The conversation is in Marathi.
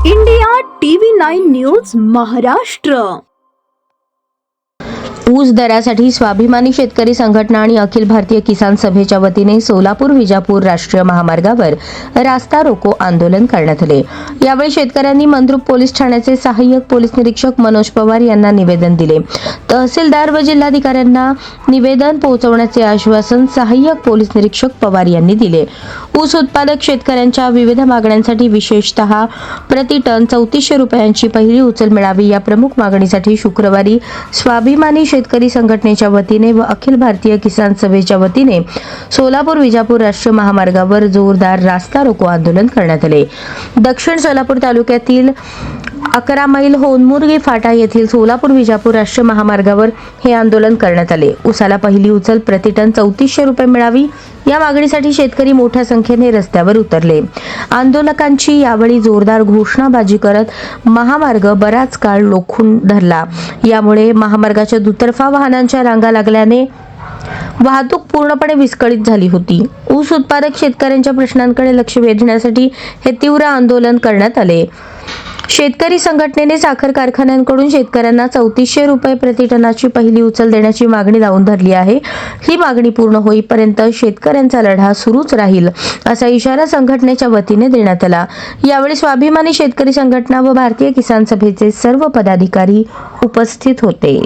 India TV 9 news Maharashtra. ऊस दरासाठी स्वाभिमानी शेतकरी संघटना आणि अखिल भारतीय किसान सभेच्या वतीने सोलापूर विजापूर राष्ट्रीय महामार्गावर रास्ता रोको आंदोलन करण्यात आले। यावेळी शेतकऱ्यांनी मंद्रुप पोलीस ठाण्याचे सहाय्यक पोलीस निरीक्षक मनोज पवार यांना निवेदन दिले। तहसीलदार व जिल्हाधिकाऱ्यांना निवेदन पोहोचवण्याचे आश्वासन सहाय्यक पोलीस निरीक्षक पवार यांनी दिले। ऊस उत्पादक शेतकऱ्यांच्या विविध मागण्यांसाठी विशेषतः प्रति टन 3400 रुपयांची पहिली उचल मिळावी या प्रमुख मागणीसाठी शुक्रवारी स्वाभिमानी शेतकरी संघटनेच्या वतीने व अखिल भारतीय किसान सभेच्या वतीने सोलापूर विजापूर राष्ट्रीय महामार्गावर जोरदार रास्ता रोको आंदोलन करण्यात आले। दक्षिण सोलापूर तालुक्यातील 11 मैल होनमुर्गी फाटा येथील सोलापूर विजापूर राष्ट्रीय महामार्गावर हे आंदोलन करण्यात आले। उसाला पहिली उचल प्रति टन 3400 रुपये मिळावी या मागणीसाठी शेतकरी मोठ्या संख्येने रस्त्यावर उतरले। आंदोलकांची यावेळी जोरदार घोषणाबाजी करत महामार्ग बराच काळ रोखून धरला। यामुळे महामार्गाच्या दुतर्फा वाहनांच्या रांगा लागल्याने वाहतूक पूर्णपणे विस्कळीत झाली होती। ऊस उत्पादक शेतकऱ्यांच्या प्रश्नांकडे लक्ष वेधण्यासाठी हे तीव्र आंदोलन करण्यात आले। शेतकरी संघटनेने साखर कारखान्यांकडून शेतकऱ्यांना 3400 रुपये प्रति टनाची पहिली उचल देण्याची मागणी लावून धरली आहे। ही मागणी पूर्ण होईपर्यंत शेतकऱ्यांचा लढा सुरूच राहील असा इशारा संघटनेच्या वतीने देण्यात आला। यावेळी स्वाभिमानी शेतकरी संघटना व भारतीय किसान सभेचे सर्व पदाधिकारी उपस्थित होते।